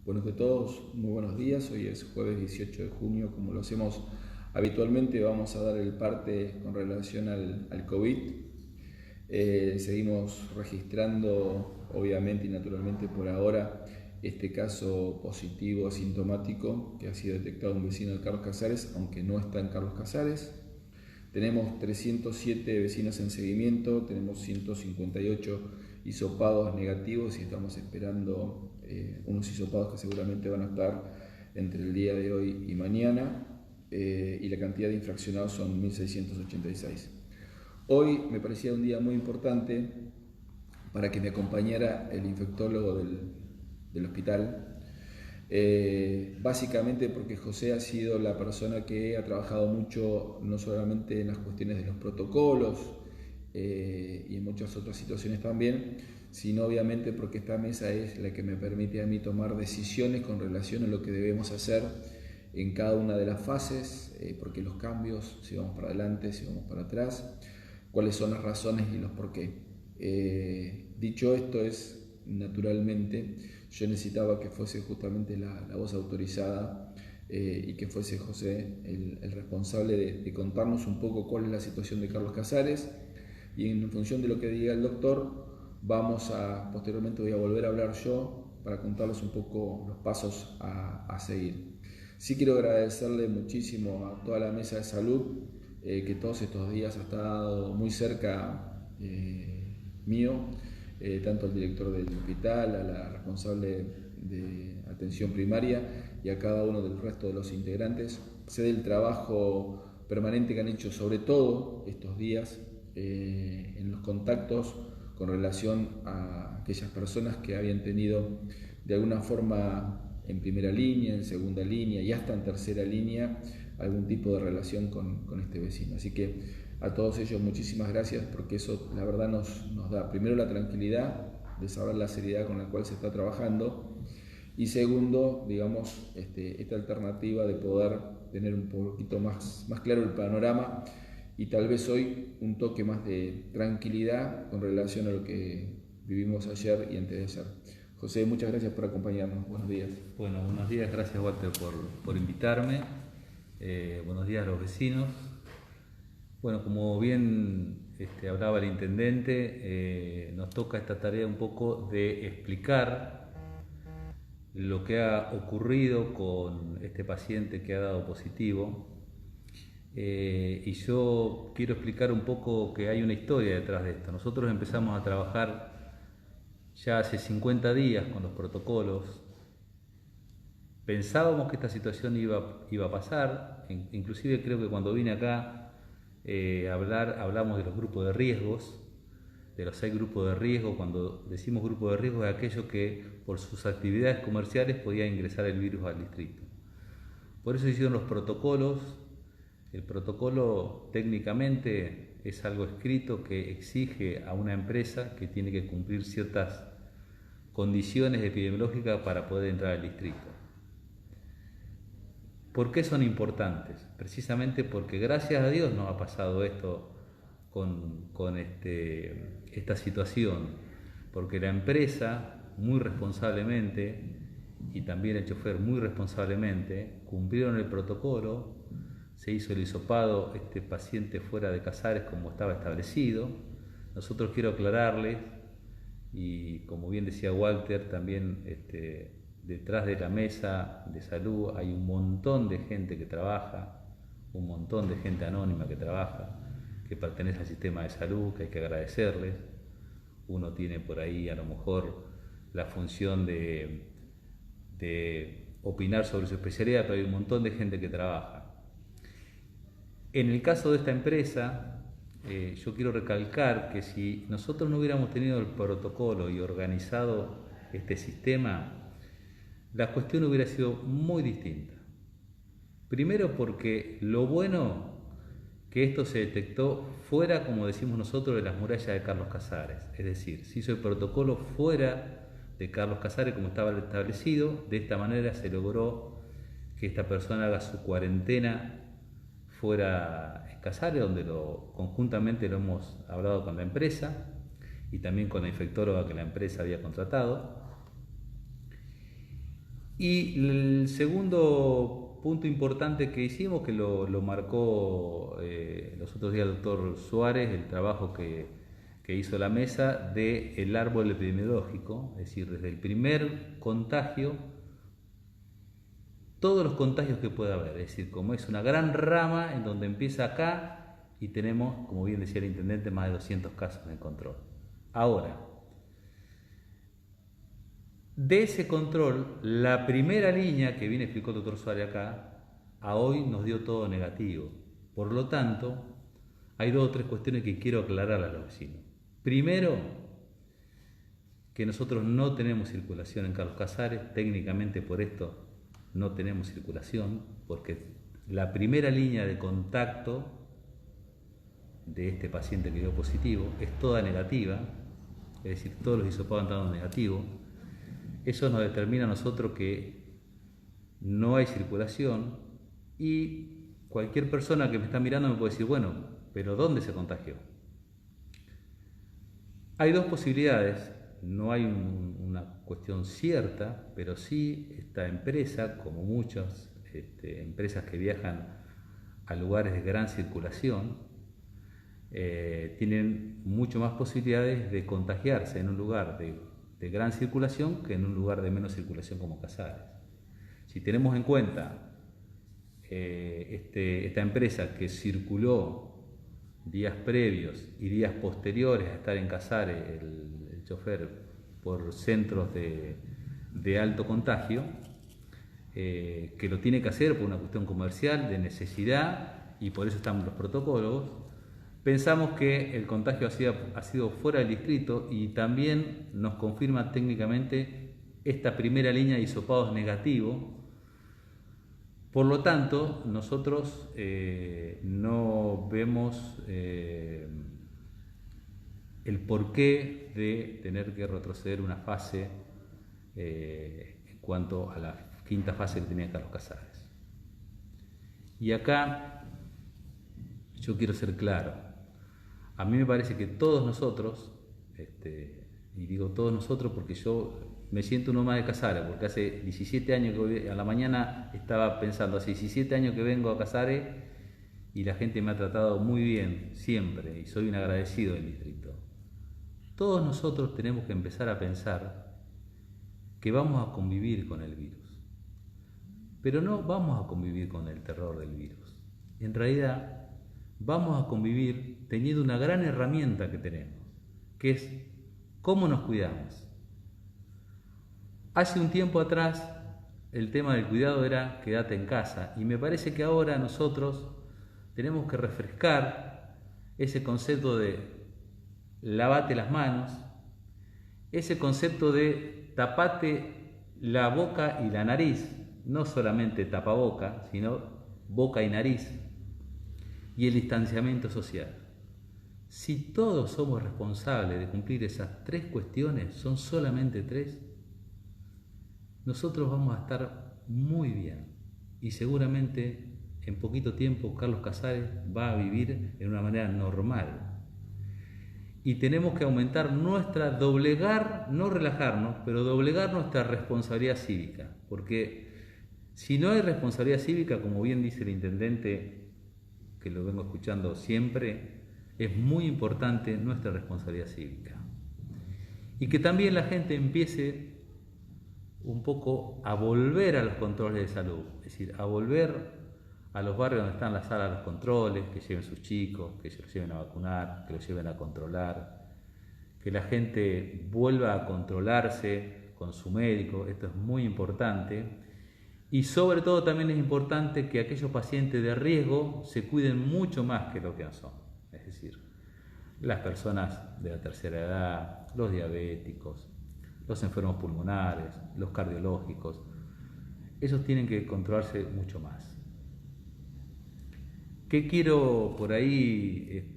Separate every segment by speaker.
Speaker 1: Buenos de todos, muy buenos días. Hoy es jueves 18 de junio, como lo hacemos habitualmente. Vamos a dar el parte con relación al COVID. Seguimos registrando, obviamente y naturalmente por ahora, este caso positivo asintomático que ha sido detectado en un vecino de Carlos Casares, aunque no está en Carlos Casares. Tenemos 307 vecinos en seguimiento, tenemos 158 hisopados negativos y estamos esperando unos hisopados que seguramente van a estar entre el día de hoy y mañana, y la cantidad de infraccionados son 1686. Hoy me parecía un día muy importante para que me acompañara el infectólogo del hospital. Básicamente porque José ha sido la persona que ha trabajado mucho, no solamente en las cuestiones de los protocolos y en muchas otras situaciones también, sino obviamente porque esta mesa es la que me permite a mí tomar decisiones con relación a lo que debemos hacer en cada una de las fases, porque los cambios, si vamos para adelante, si vamos para atrás, cuáles son las razones y los por qué. Dicho esto, naturalmente, yo necesitaba que fuese justamente la voz autorizada y que fuese José el responsable de contarnos un poco cuál es la situación de Carlos Casares, y en función de lo que diga el doctor, posteriormente voy a volver a hablar yo para contarles un poco los pasos a seguir. Sí quiero agradecerle muchísimo a toda la mesa de salud que todos estos días ha estado muy cerca mío, tanto al director del hospital, a la responsable de atención primaria y a cada uno del resto de los integrantes. Sé del trabajo permanente que han hecho, sobre todo estos días, en los contactos con relación a aquellas personas que habían tenido de alguna forma en primera línea, en segunda línea y hasta en tercera línea algún tipo de relación con este vecino. Así que a todos ellos muchísimas gracias, porque eso la verdad nos da primero la tranquilidad de saber la seriedad con la cual se está trabajando, y segundo, digamos, esta alternativa de poder tener un poquito más claro el panorama y tal vez hoy un toque más de tranquilidad con relación a lo que vivimos ayer y antes de ayer. José, muchas gracias por acompañarnos. Buenos días.
Speaker 2: Bueno, buenos días, gracias Walter por invitarme. Buenos días a los vecinos. Bueno, como bien hablaba el intendente, nos toca esta tarea un poco de explicar lo que ha ocurrido con este paciente que ha dado positivo. Y yo quiero explicar un poco que hay una historia detrás de esto. Nosotros empezamos a trabajar ya hace 50 días con los protocolos. Pensábamos que esta situación iba a pasar, inclusive creo que cuando vine acá hablamos de los grupos de riesgos, de los 6 grupos de riesgo. Cuando decimos grupo de riesgo es aquello que por sus actividades comerciales podía ingresar el virus al distrito. Por eso hicieron los protocolos. El protocolo técnicamente es algo escrito que exige a una empresa que tiene que cumplir ciertas condiciones epidemiológicas para poder entrar al distrito. ¿Por qué son importantes? Precisamente porque gracias a Dios nos ha pasado esto con esta situación, porque la empresa muy responsablemente y también el chofer muy responsablemente cumplieron el protocolo. Se hizo el hisopado, este paciente fuera de Casares como estaba establecido. Nosotros quiero aclararles, y como bien decía Walter, también detrás de la mesa de salud hay un montón de gente que trabaja, un montón de gente anónima que trabaja, que pertenece al sistema de salud, que hay que agradecerles. Uno tiene por ahí a lo mejor la función de opinar sobre su especialidad, pero hay un montón de gente que trabaja. En el caso de esta empresa, yo quiero recalcar que si nosotros no hubiéramos tenido el protocolo y organizado este sistema, la cuestión hubiera sido muy distinta. Primero porque lo bueno que esto se detectó fuera, como decimos nosotros, de las murallas de Carlos Casares. Es decir, se hizo el protocolo fuera de Carlos Casares como estaba establecido. De esta manera se logró que esta persona haga su cuarentena fuera en Casares, donde conjuntamente lo hemos hablado con la empresa y también con la infectóloga que la empresa había contratado. Y el segundo punto importante que hicimos, que lo marcó los otros días el doctor Suárez, el trabajo que hizo la mesa del árbol epidemiológico, es decir, desde el primer contagio, todos los contagios que pueda haber, es decir, como es una gran rama en donde empieza acá y tenemos, como bien decía el intendente, más de 200 casos en control. Ahora, de ese control, la primera línea que bien explicó el doctor Suárez acá, a hoy nos dio todo negativo. Por lo tanto, hay 2 o 3 cuestiones que quiero aclarar a los vecinos. Primero, que nosotros no tenemos circulación en Carlos Casares, técnicamente por esto no tenemos circulación, porque la primera línea de contacto de este paciente que dio positivo es toda negativa, es decir, todos los hisopados han dado negativo. Eso nos determina a nosotros que no hay circulación y cualquier persona que me está mirando me puede decir, bueno, pero ¿dónde se contagió? Hay 2 posibilidades, no hay una cuestión cierta, pero sí esta empresa, como muchas empresas que viajan a lugares de gran circulación, tienen mucho más posibilidades de contagiarse en un lugar de gran circulación que en un lugar de menos circulación como Casares. Si tenemos en cuenta esta empresa que circuló días previos y días posteriores a estar en Casares, el chofer, por centros de alto contagio, que lo tiene que hacer por una cuestión comercial, de necesidad, y por eso están los protocolos, pensamos que el contagio ha sido fuera del distrito y también nos confirma técnicamente esta primera línea de hisopados negativo. Por lo tanto, nosotros no vemos el porqué de tener que retroceder una fase en cuanto a la 5ª fase que tenía Carlos Casares. Y acá yo quiero ser claro. A mí me parece que todos nosotros, y digo todos nosotros porque yo me siento uno más de Casares, porque hace 17 años que voy, a la mañana estaba pensando, hace 17 años que vengo a Casares y la gente me ha tratado muy bien, siempre, y soy un agradecido del distrito. Todos nosotros tenemos que empezar a pensar que vamos a convivir con el virus, pero no vamos a convivir con el terror del virus. En realidad, vamos a convivir teniendo una gran herramienta que tenemos, que es cómo nos cuidamos. Hace un tiempo atrás el tema del cuidado era quédate en casa y me parece que ahora nosotros tenemos que refrescar ese concepto de lavate las manos, ese concepto de tapate la boca y la nariz, no solamente tapaboca, sino boca y nariz, y el distanciamiento social. Si todos somos responsables de cumplir esas 3 cuestiones, son solamente 3, nosotros vamos a estar muy bien y seguramente en poquito tiempo Carlos Casares va a vivir en una manera normal. Y tenemos que aumentar doblegar, no relajarnos, pero doblegar nuestra responsabilidad cívica, porque si no hay responsabilidad cívica, como bien dice el intendente, que lo vengo escuchando siempre, es muy importante nuestra responsabilidad cívica. Y que también la gente empiece un poco a volver a los controles de salud, es decir, a volver a los barrios donde están las salas de los controles, que lleven sus chicos, que se los lleven a vacunar, que los lleven a controlar, que la gente vuelva a controlarse con su médico, esto es muy importante. Y sobre todo también es importante que aquellos pacientes de riesgo se cuiden mucho más que lo que no son, es decir, las personas de la tercera edad, los diabéticos, los enfermos pulmonares, los cardiológicos, ellos tienen que controlarse mucho más. ¿Qué quiero por ahí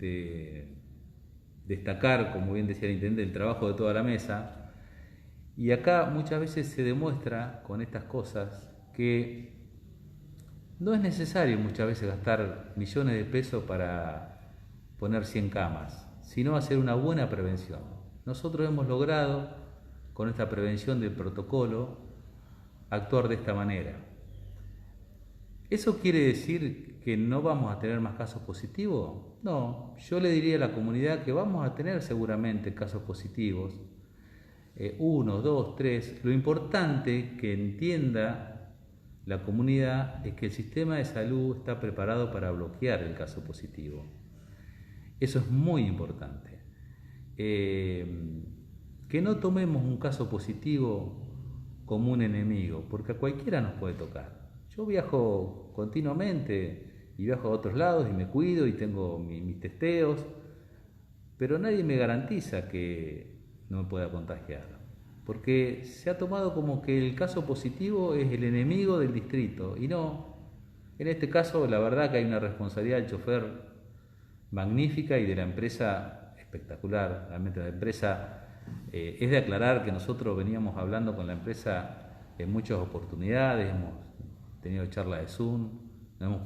Speaker 2: destacar, como bien decía el intendente, el trabajo de toda la mesa? Y acá muchas veces se demuestra con estas cosas que no es necesario muchas veces gastar millones de pesos para poner 100 camas, sino hacer una buena prevención. Nosotros hemos logrado, con esta prevención del protocolo, actuar de esta manera. ¿Eso quiere decir que no vamos a tener más casos positivos? No, yo le diría a la comunidad que vamos a tener seguramente casos positivos, 1, 2, 3. Lo importante que entienda la comunidad es que el sistema de salud está preparado para bloquear el caso positivo. Eso es muy importante. Que no tomemos un caso positivo como un enemigo, porque a cualquiera nos puede tocar. Yo viajo continuamente y viajo a otros lados y me cuido y tengo mis testeos, pero nadie me garantiza que no me pueda contagiar, porque se ha tomado como que el caso positivo es el enemigo del distrito, y no. En este caso, la verdad que hay una responsabilidad del chofer magnífica y de la empresa espectacular. Realmente la empresa, es de aclarar que nosotros veníamos hablando con la empresa en muchas oportunidades, hemos tenido charlas de Zoom, nos hemos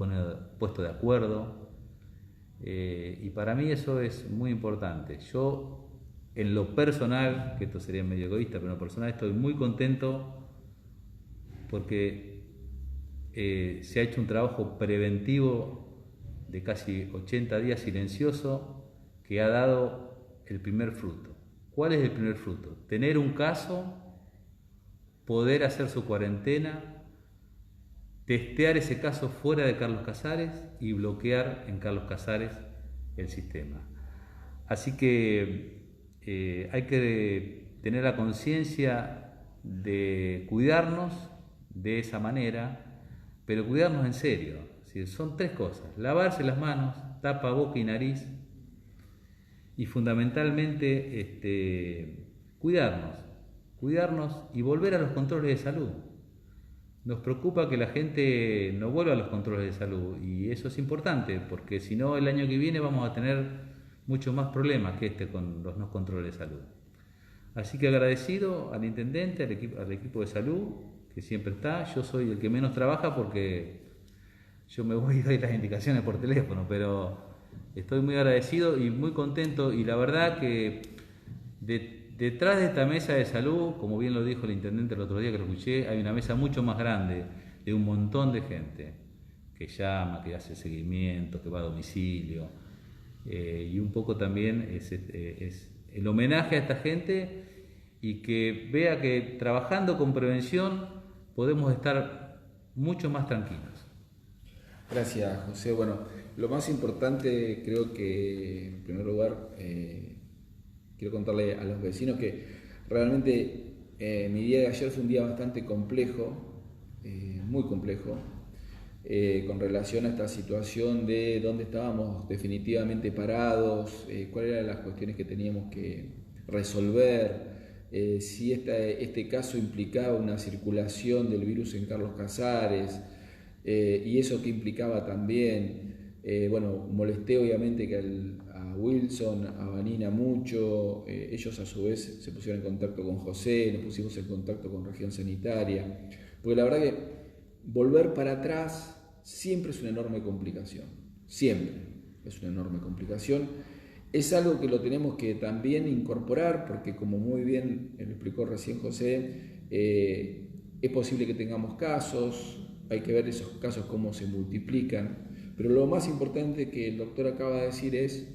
Speaker 2: puesto de acuerdo, y para mí eso es muy importante. Yo, en lo personal, que esto sería medio egoísta, pero en lo personal estoy muy contento porque se ha hecho un trabajo preventivo de casi 80 días silencioso que ha dado el primer fruto. ¿Cuál es el primer fruto? Tener un caso, poder hacer su cuarentena, testear ese caso fuera de Carlos Casares y bloquear en Carlos Casares el sistema. Así que hay que tener la conciencia de cuidarnos de esa manera, pero cuidarnos en serio. Son 3 cosas: lavarse las manos, tapa, boca y nariz, y fundamentalmente cuidarnos y volver a los controles de salud. Nos preocupa que la gente no vuelva a los controles de salud, y eso es importante, porque si no, el año que viene vamos a tener muchos más problemas que con los no controles de salud. Así que agradecido al intendente, al equipo de salud, que siempre está. Yo soy el que menos trabaja porque yo me voy y doy las indicaciones por teléfono, pero estoy muy agradecido y muy contento, y la verdad que detrás de esta mesa de salud, como bien lo dijo el intendente el otro día que lo escuché, hay una mesa mucho más grande de un montón de gente que llama, que hace seguimiento, que va a domicilio, y un poco también es el homenaje a esta gente, y que vea que trabajando con prevención podemos estar mucho más tranquilos.
Speaker 1: Gracias, José. Bueno, lo más importante, creo que en primer lugar quiero contarle a los vecinos que realmente mi día de ayer fue un día bastante complejo, muy complejo, con relación a esta situación de dónde estábamos definitivamente parados, cuáles eran las cuestiones que teníamos que resolver, si este caso implicaba una circulación del virus en Carlos Casares, y eso que implicaba también, bueno, molesté obviamente que a Wilson, a Vanina mucho, ellos a su vez se pusieron en contacto con José, nos pusimos en contacto con Región Sanitaria, porque la verdad que volver para atrás siempre es una enorme complicación, siempre es una enorme complicación. Es algo que lo tenemos que también incorporar, porque como muy bien lo explicó recién José, es posible que tengamos casos, hay que ver esos casos cómo se multiplican, pero lo más importante que el doctor acaba de decir es,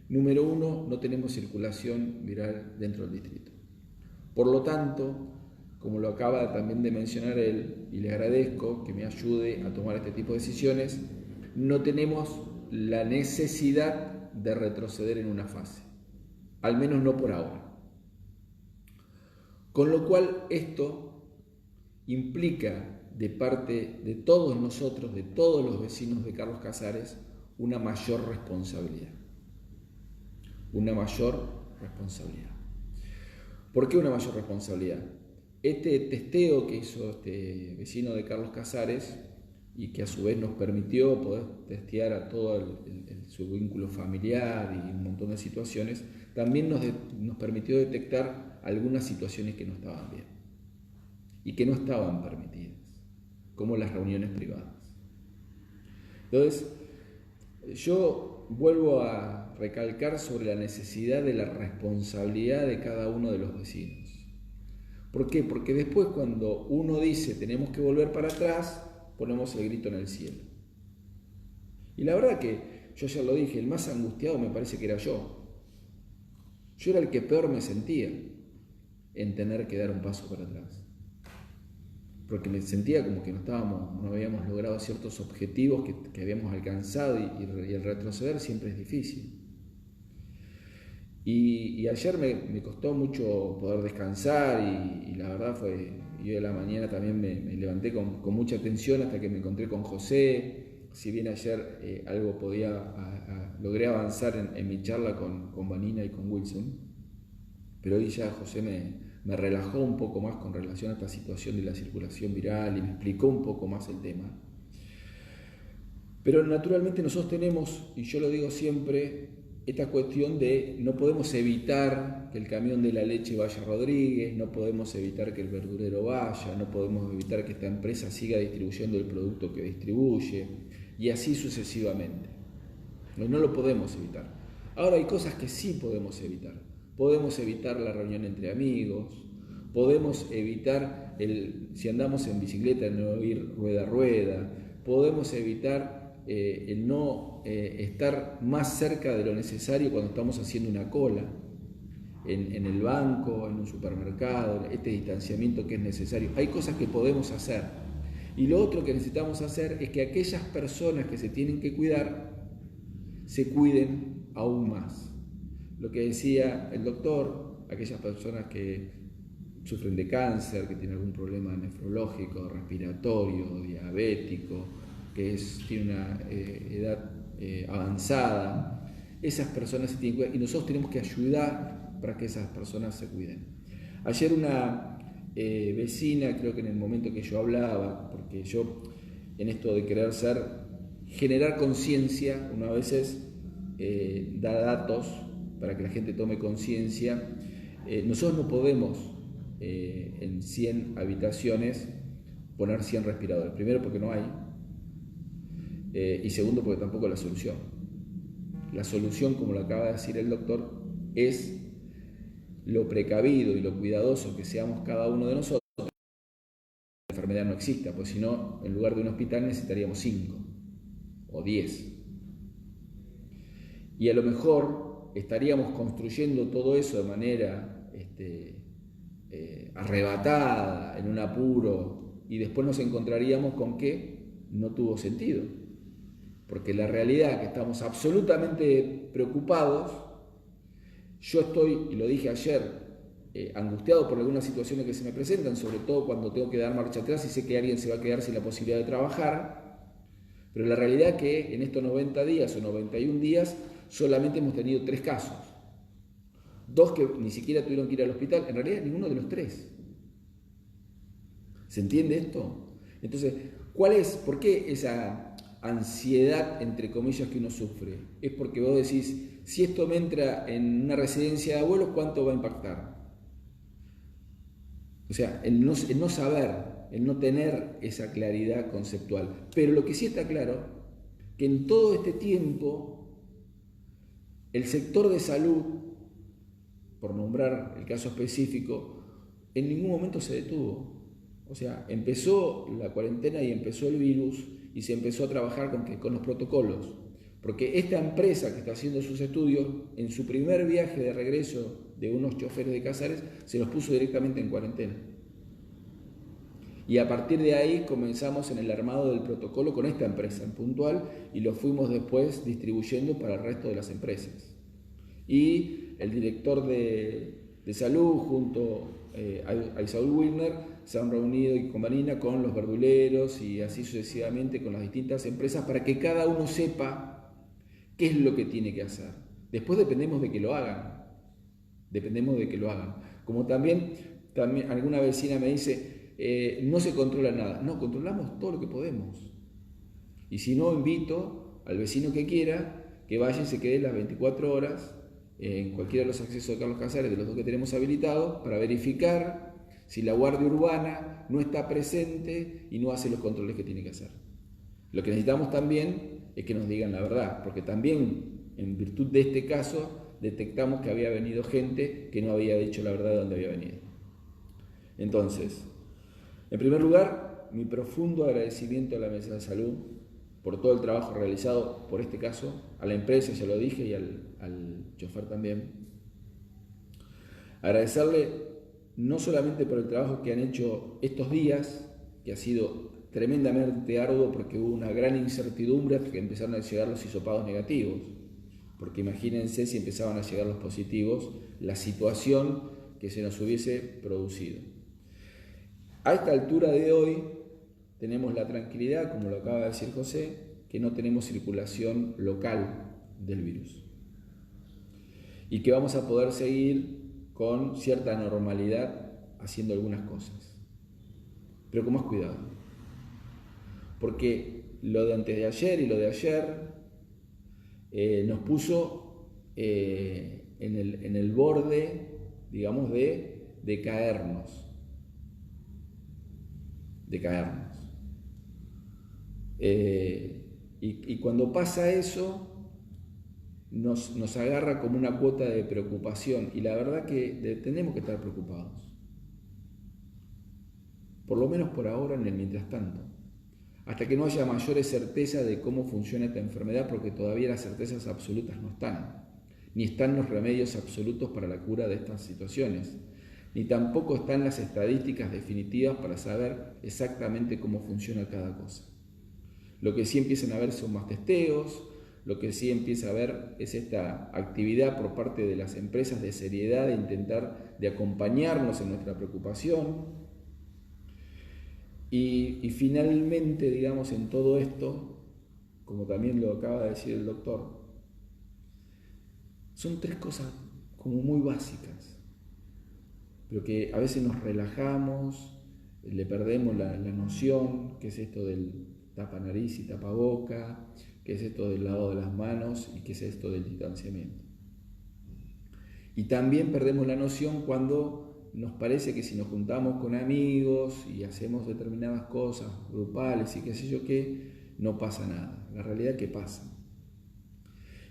Speaker 1: número 1, no tenemos circulación viral dentro del distrito. Por lo tanto, como lo acaba también de mencionar él, y le agradezco que me ayude a tomar este tipo de decisiones, no tenemos la necesidad de retroceder en una fase, al menos no por ahora. Con lo cual esto implica de parte de todos nosotros, de todos los vecinos de Carlos Casares, una mayor responsabilidad. Una mayor responsabilidad. ¿Por qué una mayor responsabilidad? Este testeo que hizo este vecino de Carlos Casares, y que a su vez nos permitió poder testear a todo su vínculo familiar y un montón de situaciones, también nos permitió detectar algunas situaciones que no estaban bien y que no estaban permitidas, como las reuniones privadas. Entonces, yo vuelvo a recalcar sobre la necesidad de la responsabilidad de cada uno de los vecinos, ¿Por qué? Porque después cuando uno dice tenemos que volver para atrás, ponemos el grito en el cielo. Y la verdad que yo ya lo dije, el más angustiado me parece que era yo. Yo era el que peor me sentía en tener que dar un paso para atrás. Porque me sentía como que no habíamos logrado ciertos objetivos que habíamos alcanzado y el retroceder siempre es difícil. Y ayer me costó mucho poder descansar y la verdad fue, y hoy a la mañana también me levanté con mucha tensión hasta que me encontré con José. Si bien ayer algo logré avanzar en mi charla con Vanina y con Wilson, pero hoy ya José me relajó un poco más con relación a esta situación de la circulación viral y me explicó un poco más el tema. Pero naturalmente nosotros tenemos, y yo lo digo siempre, esta cuestión de no podemos evitar que el camión de la leche vaya a Rodríguez, no podemos evitar que el verdurero vaya, no podemos evitar que esta empresa siga distribuyendo el producto que distribuye, y así sucesivamente. No lo podemos evitar. Ahora hay cosas que sí podemos evitar. Podemos evitar la reunión entre amigos, podemos evitar, si andamos en bicicleta, no ir rueda a rueda, podemos evitar el no estar más cerca de lo necesario cuando estamos haciendo una cola en el banco, en un supermercado, este distanciamiento que es necesario. Hay cosas que podemos hacer. Y lo otro que necesitamos hacer es que aquellas personas que se tienen que cuidar se cuiden aún más. Lo que decía el doctor, aquellas personas que sufren de cáncer, que tienen algún problema nefrológico, respiratorio, diabético, tiene una edad avanzada, esas personas se tienen que cuidar y nosotros tenemos que ayudar para que esas personas se cuiden. Ayer una vecina, creo que en el momento que yo hablaba, porque yo en esto de querer generar conciencia, uno a veces da datos para que la gente tome conciencia. Nosotros no podemos en 100 habitaciones poner 100 respiradores. Primero porque no hay, y segundo porque tampoco es la solución. La solución, como lo acaba de decir el doctor, es lo precavido y lo cuidadoso que seamos cada uno de nosotros. La enfermedad no exista, pues si no, en lugar de un hospital necesitaríamos 5 o 10. Y a lo mejor estaríamos construyendo todo eso de manera arrebatada, en un apuro, y después nos encontraríamos con que no tuvo sentido. Porque la realidad es que estamos absolutamente preocupados. Yo estoy, y lo dije ayer, angustiado por algunas situaciones que se me presentan, sobre todo cuando tengo que dar marcha atrás y sé que alguien se va a quedar sin la posibilidad de trabajar. Pero la realidad es que en estos 90 días o 91 días solamente hemos tenido 3 casos. 2 que ni siquiera tuvieron que ir al hospital, en realidad ninguno de los 3. ¿Se entiende esto? Entonces, ¿por qué esa ansiedad, entre comillas, que uno sufre? Es porque vos decís, si esto me entra en una residencia de abuelos, ¿cuánto va a impactar? O sea, el no saber, el no tener esa claridad conceptual. Pero lo que sí está claro, que en todo este tiempo, el sector de salud, por nombrar el caso específico, en ningún momento se detuvo. O sea, empezó la cuarentena y empezó el virus y se empezó a trabajar con los protocolos. Porque esta empresa que está haciendo sus estudios, en su primer viaje de regreso de unos choferes de Casares, se los puso directamente en cuarentena. Y a partir de ahí comenzamos en el armado del protocolo con esta empresa en puntual y lo fuimos después distribuyendo para el resto de las empresas. Y el director de salud junto a Isaúl Wilner se han reunido con Vanina, con los verduleros y así sucesivamente con las distintas empresas para que cada uno sepa qué es lo que tiene que hacer. Después dependemos de que lo hagan. Como también alguna vecina me dice, no se controla nada. No, controlamos todo lo que podemos. Y si no, invito al vecino que quiera que vaya y se quede las 24 horas en cualquiera de los accesos de Carlos Casares, de los 2 que tenemos habilitados, para verificar si la Guardia Urbana no está presente y no hace los controles que tiene que hacer. Lo que necesitamos también es que nos digan la verdad, porque también, en virtud de este caso, detectamos que había venido gente que no había dicho la verdad de dónde había venido. Entonces, en primer lugar, mi profundo agradecimiento a la Mesa de Salud por todo el trabajo realizado, por este caso, a la empresa, ya lo dije, y al chofer también. Agradecerle no solamente por el trabajo que han hecho estos días, que ha sido tremendamente arduo porque hubo una gran incertidumbre hasta que empezaron a llegar los hisopados negativos, porque imagínense si empezaban a llegar los positivos, la situación que se nos hubiese producido. A esta altura de hoy tenemos la tranquilidad, como lo acaba de decir José, que no tenemos circulación local del virus y que vamos a poder seguir con cierta normalidad haciendo algunas cosas, pero con más cuidado, porque lo de antes de ayer y lo de ayer nos puso en el borde, digamos, de caernos. Y cuando pasa eso, nos agarra como una cuota de preocupación, y la verdad que tenemos que estar preocupados, por lo menos por ahora, en el mientras tanto, hasta que no haya mayores certezas de cómo funciona esta enfermedad, porque todavía las certezas absolutas no están, ni están los remedios absolutos para la cura de estas situaciones, ni tampoco están las estadísticas definitivas para saber exactamente cómo funciona cada cosa. Lo que sí empiezan a haber son más testeos, lo que sí empieza a haber es esta actividad por parte de las empresas de seriedad, de intentar de acompañarnos en nuestra preocupación. Y finalmente, digamos, en todo esto, como también lo acaba de decir el doctor, son tres cosas como muy básicas, pero que a veces nos relajamos, le perdemos la noción, que es esto del tapa nariz y tapa boca, que es esto del lavado de las manos y que es esto del distanciamiento. Y también perdemos la noción cuando nos parece que si nos juntamos con amigos y hacemos determinadas cosas grupales y qué sé yo qué, no pasa nada. La realidad es que pasa.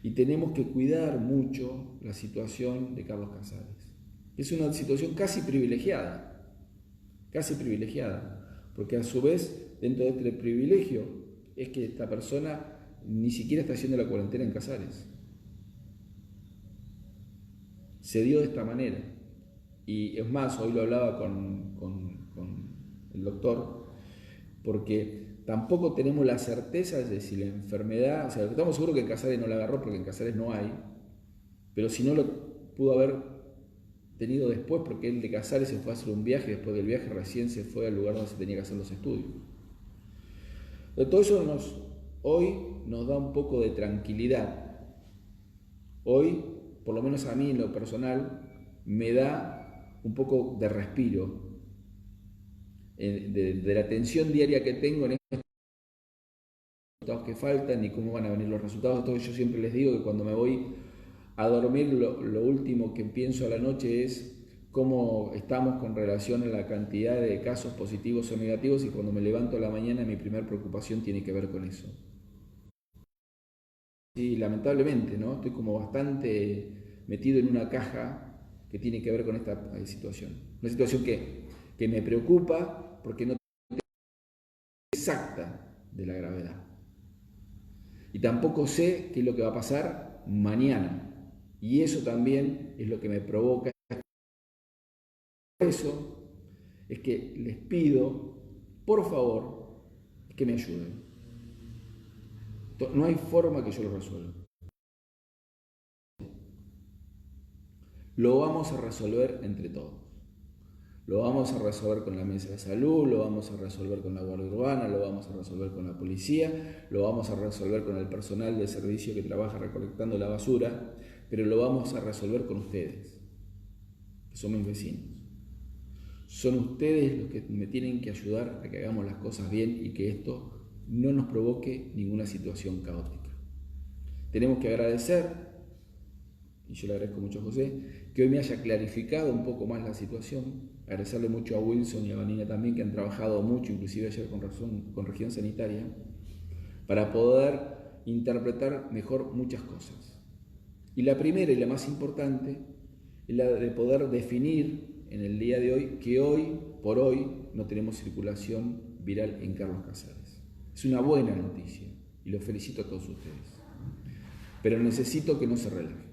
Speaker 1: Y tenemos que cuidar mucho la situación de Carlos Casares. Es una situación casi privilegiada, porque a su vez, dentro de este privilegio, es que esta persona ni siquiera está haciendo la cuarentena en Casares. Se dio de esta manera. Y es más, hoy lo hablaba con el doctor, porque tampoco tenemos la certeza de si la enfermedad, o sea, estamos seguros que en Casares no la agarró porque en Casares no hay, pero si no lo pudo haber tenido después, porque él de Casares se fue a hacer un viaje, después del viaje recién se fue al lugar donde se tenía que hacer los estudios. Pero todo eso hoy nos da un poco de tranquilidad. Hoy, por lo menos a mí en lo personal, me da un poco de respiro de la tensión diaria que tengo en estos resultados que faltan y cómo van a venir los resultados. Todo yo siempre les digo que cuando me voy a dormir, lo último que pienso a la noche es cómo estamos con relación a la cantidad de casos positivos o negativos, y cuando me levanto a la mañana mi primera preocupación tiene que ver con eso. Sí, lamentablemente, ¿no? Estoy como bastante metido en una caja que tiene que ver con esta situación. Una situación que me preocupa porque no tengo exacta de la gravedad. Y tampoco sé qué es lo que va a pasar mañana. Y eso también es lo que me provoca. Por eso es que les pido, por favor, que me ayuden. No hay forma que yo lo resuelva. Lo vamos a resolver entre todos. Lo vamos a resolver con la mesa de salud, lo vamos a resolver con la Guardia Urbana, lo vamos a resolver con la policía, lo vamos a resolver con el personal de servicio que trabaja recolectando la basura, pero lo vamos a resolver con ustedes, que son mis vecinos. Son ustedes los que me tienen que ayudar a que hagamos las cosas bien y que esto no nos provoque ninguna situación caótica. Tenemos que agradecer, y yo le agradezco mucho a José, que hoy me haya clarificado un poco más la situación. Agradecerle mucho a Wilson y a Vanina también, que han trabajado mucho, inclusive ayer con región sanitaria, para poder interpretar mejor muchas cosas. Y la primera y la más importante es la de poder definir en el día de hoy que hoy por hoy no tenemos circulación viral en Carlos Casares. Es una buena noticia y los felicito a todos ustedes. Pero necesito que no se relajen.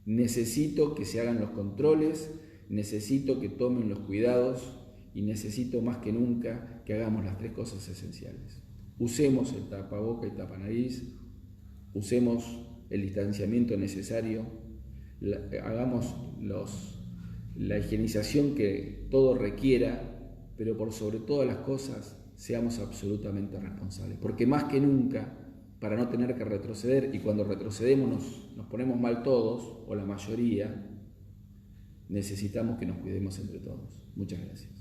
Speaker 1: Necesito que se hagan los controles, necesito que tomen los cuidados y necesito más que nunca que hagamos las 3 cosas esenciales. Usemos el tapaboca y tapanariz, usemos el distanciamiento necesario, hagamos la higienización que todo requiera, pero por sobre todas las cosas seamos absolutamente responsables, porque más que nunca, para no tener que retroceder, y cuando retrocedemos nos ponemos mal todos, o la mayoría, necesitamos que nos cuidemos entre todos. Muchas gracias.